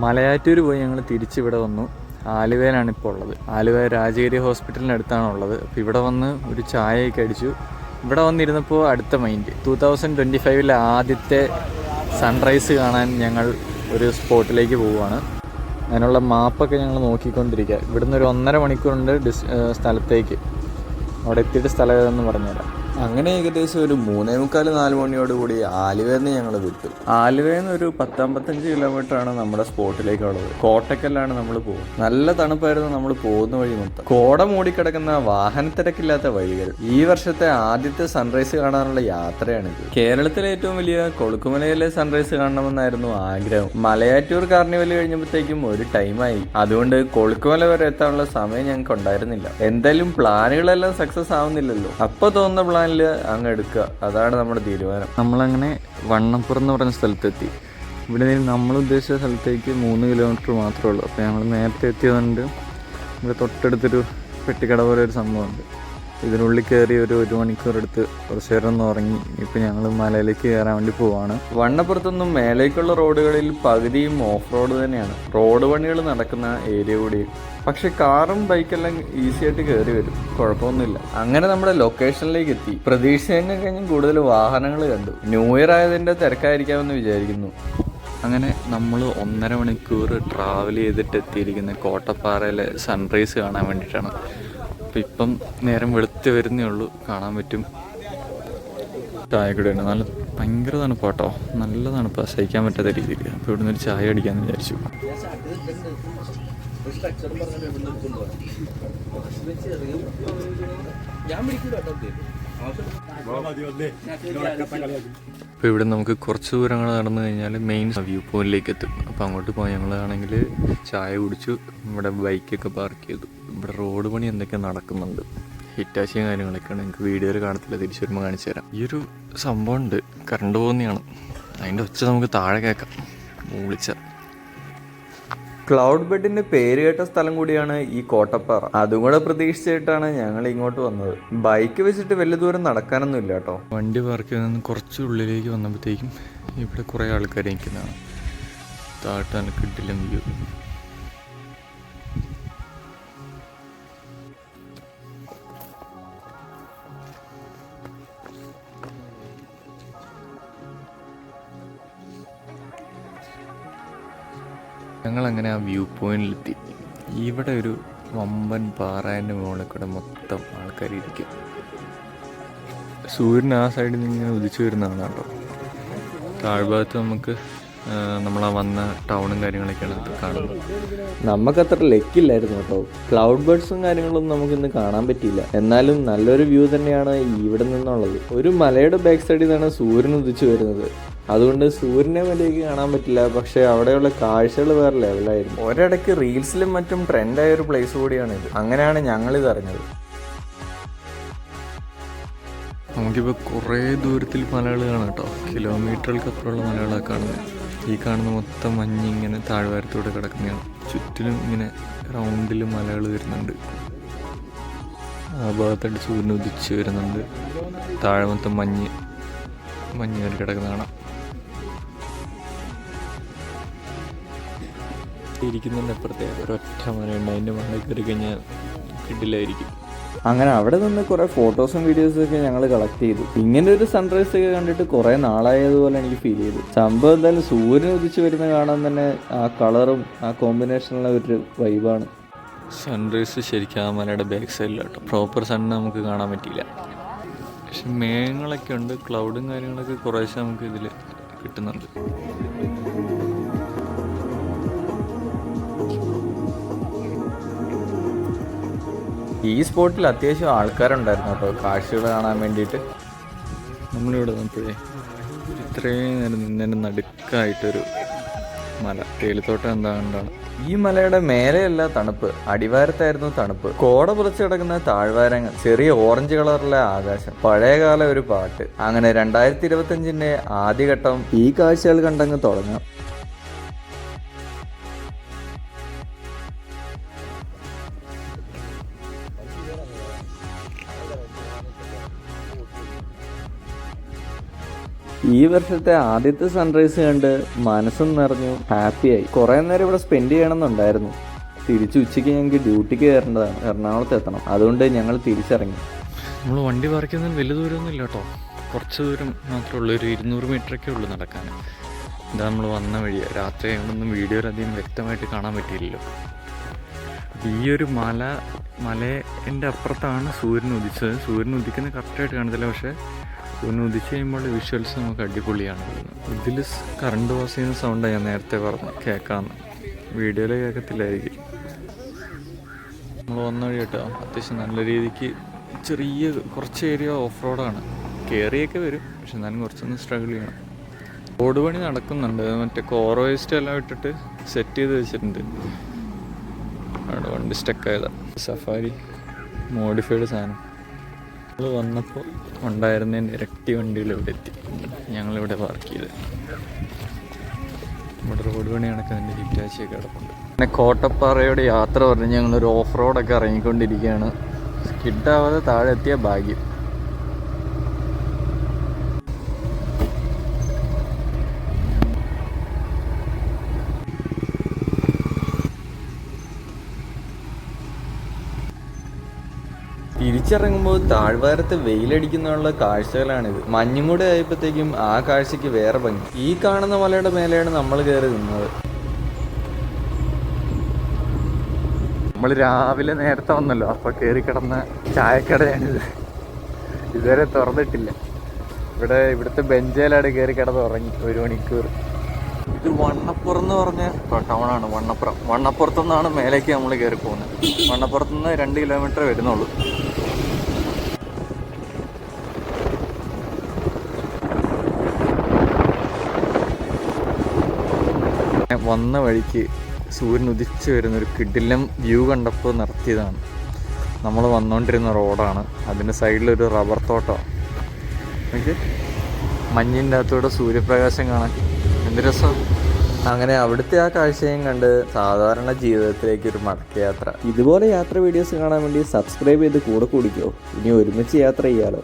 മലയാറ്റൂർ പോയി ഞങ്ങൾ തിരിച്ചിവിടെ വന്നു. ആലുവയിലാണ് ഇപ്പോൾ ഉള്ളത്. ആലുവ രാജഗിരി ഹോസ്പിറ്റലിനടുത്താണ് ഉള്ളത്. അപ്പോൾ ഇവിടെ വന്ന് ഒരു ചായയൊക്കെ അടിച്ചു. ഇവിടെ വന്നിരുന്നപ്പോൾ അടുത്ത മൈൻഡ് 2025 ആദ്യത്തെ സൺറൈസ് കാണാൻ ഞങ്ങൾ ഒരു സ്പോട്ടിലേക്ക് പോവുകയാണ്. അതിനുള്ള മാപ്പൊക്കെ ഞങ്ങൾ നോക്കിക്കൊണ്ടിരിക്കുക. ഇവിടുന്ന് ഒരു 1.5 മണിക്കൂറുണ്ട് സ്ഥലത്തേക്ക്. അവിടെ എത്തിയിട്ട് സ്ഥലം ഏതെന്ന് പറഞ്ഞുതരാം. അങ്ങനെ ഏകദേശം ഒരു 3:45-4 മണിയോടുകൂടി ആലുവയിൽ നിന്ന് ഞങ്ങൾ വിട്ടു. ആലുവയിൽ നിന്ന് ഒരു 10-55 കിലോമീറ്ററാണ് നമ്മുടെ സ്പോട്ടിലേക്കുള്ളത്. കോട്ടക്കല്ലാണ് നമ്മൾ പോകും. നല്ല തണുപ്പായിരുന്നു നമ്മൾ പോകുന്ന വഴി മൊത്തം. കോട മൂടിക്കിടക്കുന്ന വാഹനത്തിരക്കില്ലാത്ത വഴികൾ. ഈ വർഷത്തെ ആദ്യത്തെ സൺറൈസ് കാണാനുള്ള യാത്രയാണിത്. കേരളത്തിലെ ഏറ്റവും വലിയ കൊളുക്കുമലയിലെ സൺറൈസ് കാണണമെന്നായിരുന്നു ആഗ്രഹം. മലയാറ്റൂർ കാർണിവൽ കഴിഞ്ഞപ്പോഴത്തേക്കും ഒരു ടൈമായി. അതുകൊണ്ട് കൊളുക്കുമല വരെ എത്താനുള്ള സമയം ഞങ്ങൾക്ക് ഉണ്ടായിരുന്നില്ല. എന്തായാലും പ്ലാനുകളെല്ലാം സക്സസ് ആവുന്നില്ലല്ലോ. അപ്പോൾ തോന്നുന്ന പ്ലാൻ അങ്ങ് എടുക്കുക, അതാണ് നമ്മുടെ തീരുമാനം. നമ്മളങ്ങനെ വണ്ണപ്പുറം എന്ന് പറഞ്ഞ സ്ഥലത്തെത്തി. ഇവിടെ നിന്ന് നമ്മൾ ഉദ്ദേശിച്ച സ്ഥലത്തേക്ക് 3 കിലോമീറ്റർ മാത്രമേ ഉള്ളൂ. അപ്പോൾ ഞങ്ങൾ നേരത്തെ എത്തിയതുകൊണ്ട് ഇവിടെ തൊട്ടടുത്തൊരു പെട്ടിക്കട പോലെ ഒരു സംഭവമുണ്ട്. ഇതിനുള്ളിൽ കയറി ഒരു 1 മണിക്കൂർ എടുത്ത് കുറച്ച് നേരം ഒന്ന് ഉറങ്ങി. ഇപ്പം ഞങ്ങൾ മലയിലേക്ക് കയറാൻ വേണ്ടി പോവാണ്. വണ്ണപ്പുറത്തൊന്നും മേലേക്കുള്ള റോഡുകളിൽ പകുതിയും ഓഫ് റോഡ് തന്നെയാണ്. റോഡ് പണികൾ നടക്കുന്ന ഏരിയ കൂടി. പക്ഷെ കാറും ബൈക്കെല്ലാം ഈസി ആയിട്ട് കയറി വരും, കുഴപ്പമൊന്നുമില്ല. അങ്ങനെ നമ്മുടെ ലൊക്കേഷനിലേക്ക് എത്തി. പ്രതീക്ഷിച്ചതിനെ കഴിഞ്ഞും കൂടുതൽ വാഹനങ്ങൾ കണ്ടു. ന്യൂ ഇയർ ആയതിൻ്റെ തിരക്കായിരിക്കാമെന്ന് വിചാരിക്കുന്നു. അങ്ങനെ നമ്മൾ 1.5 മണിക്കൂർ ട്രാവൽ ചെയ്തിട്ട് എത്തിയിരിക്കുന്ന കോട്ടപ്പാറയിലെ സൺറൈസ് കാണാൻ വേണ്ടിയിട്ടാണ്. അപ്പോൾ ഇപ്പം നേരം വെളുത്ത് വരുന്നേ ഉള്ളൂ, കാണാൻ പറ്റും. ചായക്കടയാണ്. നല്ല ഭയങ്കര തണുപ്പാട്ടോ, നല്ല തണുപ്പാണ്, സഹിക്കാൻ പറ്റാത്ത രീതിയിൽ. അപ്പോൾ ഇവിടുന്ന് ഒരു ചായ അടിക്കാമെന്ന് വിചാരിച്ചു. അപ്പോൾ ഇവിടെ നമുക്ക് കുറച്ച് ദൂരങ്ങൾ നടന്നു കഴിഞ്ഞാൽ മെയിൻ വ്യൂ പോയിന്റിലേക്ക് എത്തും. അപ്പോൾ അങ്ങോട്ട് പോയി ഞങ്ങളാണെങ്കിൽ ചായ കുടിച്ചു. ഇവിടെ ബൈക്കൊക്കെ പാർക്ക് ചെയ്തു. ഇവിടെ റോഡ് പണി എന്തൊക്കെ നടക്കുന്നുണ്ട്, ഹിറ്റാച്ചിയും കാര്യങ്ങളൊക്കെയാണ്. എനിക്ക് വീഡിയോയിൽ കാണത്തില്ല, തിരിച്ചു വരുമ്പോൾ കാണിച്ചു തരാം. ഈ ഒരു സംഭവം ഉണ്ട്, കറണ്ട് പോകുന്നതാണ്. അതിൻ്റെ ഒച്ച നമുക്ക് താഴെ കേൾക്കാം, വിളിച്ച. ക്ലൗഡ് ബെഡിന്റെ പേര് കേട്ട സ്ഥലം കൂടിയാണ് ഈ കോട്ടപ്പാറ. അതും കൂടെ പ്രതീക്ഷിച്ചിട്ടാണ് ഞങ്ങൾ ഇങ്ങോട്ട് വന്നത്. ബൈക്ക് വെച്ചിട്ട് വലിയ ദൂരം നടക്കാനൊന്നും ഇല്ല കേട്ടോ. വണ്ടി പാർക്ക് ചെയ്ത് കുറച്ച് ഉള്ളിലേക്ക് വന്നപ്പോഴത്തേക്കും ഇവിടെ കുറേ ആൾക്കാർ നിൽക്കുന്നതാണ്. താഴ്ത്താൻ കിട്ടില്ല വ്യൂ. ഞങ്ങളങ്ങനെ ആ വ്യൂ പോയിന്റിലെത്തി. ഇവിടെ ഒരു വമ്പൻ പാറേൻ്റെ മുകളിൽ കൂടെ മൊത്തം ആൾക്കാരിരിക്കും. സൂര്യൻ ആ സൈഡിൽ നിന്ന് ഇങ്ങനെ ഉദിച്ചു വരുന്നതാണ് കേട്ടോ. താഴ്ഭാഗത്ത് നമുക്ക് നമ്മളാ വന്ന ടൗണും കാര്യങ്ങളൊക്കെയാണ് കാണുന്നത്. നമുക്കത്ര ലക്കില്ലായിരുന്നു കേട്ടോ. ക്ലൗഡ് ബേർഡ്സും കാര്യങ്ങളൊന്നും നമുക്കിന്ന് കാണാൻ പറ്റിയില്ല. എന്നാലും നല്ലൊരു വ്യൂ തന്നെയാണ് ഇവിടെ നിന്നുള്ളത്. ഒരു മലയുടെ ബാക്ക് സൈഡിൽ നിന്നാണ് സൂര്യൻ ഉദിച്ചു വരുന്നത്. അതുകൊണ്ട് സൂര്യനെ വലിയേക്ക് കാണാൻ പറ്റില്ല, പക്ഷെ അവിടെയുള്ള കാഴ്ചകൾ വേറെ ലെവലായിരുന്നു. ഒരിടയ്ക്ക് റീൽസിലും മറ്റും ട്രെൻഡായ ഒരു പ്ലേസ് കൂടിയാണിത്. അങ്ങനെയാണ് ഞങ്ങളിത് അറിഞ്ഞത്. നമുക്കിപ്പോൾ കുറേ ദൂരത്തിൽ മലകൾ കാണാം കേട്ടോ. കിലോമീറ്ററുകൾക്ക് അപ്പുറമുള്ള മലകളാണ് കാണുന്നത്. ഈ കാണുന്ന മൊത്തം മഞ്ഞിങ്ങനെ താഴ്വാരത്തൂടെ കിടക്കുന്നതാണ്. ചുറ്റിലും ഇങ്ങനെ റൗണ്ടിൽ മലകൾ വരുന്നുണ്ട്. ആ ഭാഗത്തായിട്ട് സൂര്യൻ ഉദിച്ച് വരുന്നുണ്ട്. താഴെ മൊത്തം മഞ്ഞ് കയറി കിടക്കുന്ന കാണാം. ഇരിക്കുന്നതിൻ്റെ അപ്പുറത്തെ ഒരൊറ്റ മലയുണ്ട്. അതിൻ്റെ മല കയറി കഴിഞ്ഞാൽ കിട്ടില്ലായിരിക്കും. അങ്ങനെ അവിടെ നിന്ന് കുറേ ഫോട്ടോസും വീഡിയോസും ഒക്കെ ഞങ്ങൾ കളക്ട് ചെയ്തു. ഇങ്ങനെ ഒരു സൺറൈസ് ഒക്കെ കണ്ടിട്ട് കുറേ നാളായതുപോലെ എനിക്ക് ഫീൽ ചെയ്തു. സംഭവം എന്തായാലും സൂര്യൻ ഉദിച്ച് വരുന്ന കാണാൻ തന്നെ ആ കളറും ആ കോമ്പിനേഷനുള്ള ഒരു വൈബാണ്. സൺറൈസ് ശരിക്കും ആ മലയുടെ ബാക്ക് സൈഡിലാട്ടോ. പ്രോപ്പർ സൺ നമുക്ക് കാണാൻ പറ്റിയില്ല. പക്ഷെ മേഘങ്ങളൊക്കെ ഉണ്ട്, ക്ലൗഡും കാര്യങ്ങളൊക്കെ കുറേശ്ശെ നമുക്ക് ഇതിൽ കിട്ടുന്നുണ്ട്. ഈ സ്പോട്ടിൽ അത്യാവശ്യം ആൾക്കാരുണ്ടായിരുന്നു കേട്ടോ, കാഴ്ചകൾ കാണാൻ വേണ്ടിയിട്ട്. നമ്മളിവിടെ വന്നപ്പോഴേ ഇത്രയും നേരം നിന്നതിൻ്റെ നടുക്കായിട്ടൊരു മല, തേയിലത്തോട്ടം എന്താ കണ്ടാണ്. ഈ മലയുടെ മേലെയല്ല തണുപ്പ്, അടിവാരത്തായിരുന്നു തണുപ്പ്. കോട പുറച്ചു കിടക്കുന്ന താഴ്വാരങ്ങൾ, ചെറിയ ഓറഞ്ച് കളറിലെ ആകാശം, പഴയകാല ഒരു പാട്ട്. അങ്ങനെ 2025 ആദ്യഘട്ടം ഈ കാഴ്ചകൾ കണ്ടങ്ങ് തുടങ്ങാം. ഈ വർഷത്തെ ആദ്യത്തെ സൺറൈസ് കണ്ട് മനസ്സും നിറഞ്ഞു, ഹാപ്പിയായി. കുറേ നേരം ഇവിടെ സ്പെൻഡ് ചെയ്യണമെന്നുണ്ടായിരുന്നു. തിരിച്ച് ഉച്ചയ്ക്ക് ഞങ്ങൾക്ക് ഡ്യൂട്ടിക്ക് കയറേണ്ടതാണ്, എറണാകുളത്ത് എത്തണം. അതുകൊണ്ട് ഞങ്ങൾ തിരിച്ചിറങ്ങി. നമ്മൾ വണ്ടി പാർക്ക് ചെയ്യുന്നതിന് വലിയ ദൂരമൊന്നും ഇല്ല കേട്ടോ, കുറച്ച് ദൂരം മാത്രമേ ഉള്ളൂ, ഒരു 200 മീറ്ററൊക്കെ ഉള്ളൂ നടക്കാൻ. ഇതാ നമ്മൾ വന്ന വഴിയാണ്. രാത്രി ഒന്നും വീഡിയോയിലധികം വ്യക്തമായിട്ട് കാണാൻ പറ്റിയില്ലല്ലോ. ഈ ഒരു മലേൻ്റെ അപ്പുറത്താണ് സൂര്യൻ ഉദിച്ചത്. സൂര്യൻ ഉദിക്കുന്നത് കറക്റ്റായിട്ട് കാണത്തില്ല, പക്ഷേ സൂര്യൻ ഉദിച്ച് കഴിയുമ്പോൾ വിഷ്വൽസ് നമുക്ക് അടിപൊളിയാണ്. ഇതിൽ കറണ്ട് പാസ് ചെയ്യുന്ന സൗണ്ടാണ് ഞാൻ നേരത്തെ പറഞ്ഞു, കേൾക്കാമെന്ന്. വീഡിയോയിൽ കേൾക്കത്തില്ലായിരിക്കും. നമ്മൾ വന്ന വഴി കേട്ടോ, അത്യാവശ്യം നല്ല രീതിക്ക് ചെറിയ കുറച്ച് ഏരിയ ഓഫ് റോഡാണ്. കയറിയൊക്കെ വരും, പക്ഷെ എന്നാലും കുറച്ചൊന്ന് സ്ട്രഗിൾ ചെയ്യണം. റോഡ് പണി നടക്കുന്നുണ്ട്, മറ്റേ കോർ വേസ്റ്റ് എല്ലാം ഇട്ടിട്ട് സെറ്റ് ചെയ്ത് വെച്ചിട്ടുണ്ട്. അവിടെ വണ്ടി സ്റ്റക്കായതാണ്. സഫാരി മോഡിഫൈഡ് സാധനം. നമ്മൾ വന്നപ്പോൾ ഉണ്ടായിരുന്നതിൻ്റെ ഇരട്ടി വണ്ടികൾ ഇവിടെ എത്തി. ഞങ്ങളിവിടെ പാർക്ക് ചെയ്ത്. ഇവിടെ റോഡ് പണി നടക്കുന്നതിൻ്റെ ഹിറ്റാച്ചിയൊക്കെ കിടപ്പുണ്ട്. പിന്നെ കോട്ടപ്പാറയോട് യാത്ര പറഞ്ഞ് ഞങ്ങളൊരു ഓഫ് റോഡൊക്കെ ഇറങ്ങിക്കൊണ്ടിരിക്കുകയാണ്. സ്കിഡാവാതെ താഴെ എത്തിയ ഭാഗ്യം. തിരിച്ചിറങ്ങുമ്പോൾ താഴ്വാരത്ത് വെയിലടിക്കുന്നുള്ള കാഴ്ചകളാണിത്. മഞ്ഞും കൂടെ ആയപ്പോഴത്തേക്കും ആ കാഴ്ചയ്ക്ക് വേറെ ഭംഗി. ഈ കാണുന്ന മലയുടെ മേലെയാണ് നമ്മൾ കയറി നിന്നത്. നമ്മൾ രാവിലെ നേരത്തെ വന്നല്ലോ, അപ്പോൾ കയറി കിടന്ന ചായക്കടയാണിത്. ഇതുവരെ തുറന്നിട്ടില്ല. ഇവിടുത്തെ ബെഞ്ചേലാണ് കയറി കിടന്ന് ഉറങ്ങി 1 മണിക്കൂർ. ഇത് വണ്ണപ്പുറം എന്ന് പറഞ്ഞ ടൗണാണ്. വണ്ണപ്പുറത്തു നിന്നാണ് മേലേക്ക് നമ്മൾ കയറി പോകുന്നത്. വണ്ണപ്പുറത്ത് നിന്ന് 2 കിലോമീറ്റർ വരുന്നുള്ളൂ. വന്ന വഴിക്ക് സൂര്യൻ ഉദിച്ച് വരുന്നൊരു കിടിലം വ്യൂ കണ്ടപ്പോൾ നിർത്തിയതാണ്. നമ്മൾ വന്നുകൊണ്ടിരുന്ന റോഡാണ്, അതിൻ്റെ സൈഡിലൊരു റബ്ബർ തോട്ടമാണ്. എനിക്ക് മഞ്ഞിൻ്റെ അകത്തൂടെ സൂര്യപ്രകാശം കാണാൻ എന്ത് രസം. അങ്ങനെ അവിടുത്തെ ആ കാഴ്ചയും കണ്ട് സാധാരണ ജീവിതത്തിലേക്ക് ഒരു മടക്കയാത്ര. ഇതുപോലെ യാത്ര വീഡിയോസ് കാണാൻ വേണ്ടി സബ്സ്ക്രൈബ് ചെയ്ത് കൂടെ കൂടിക്കോ. ഇനി ഒരുമിച്ച് യാത്ര ചെയ്യാലോ.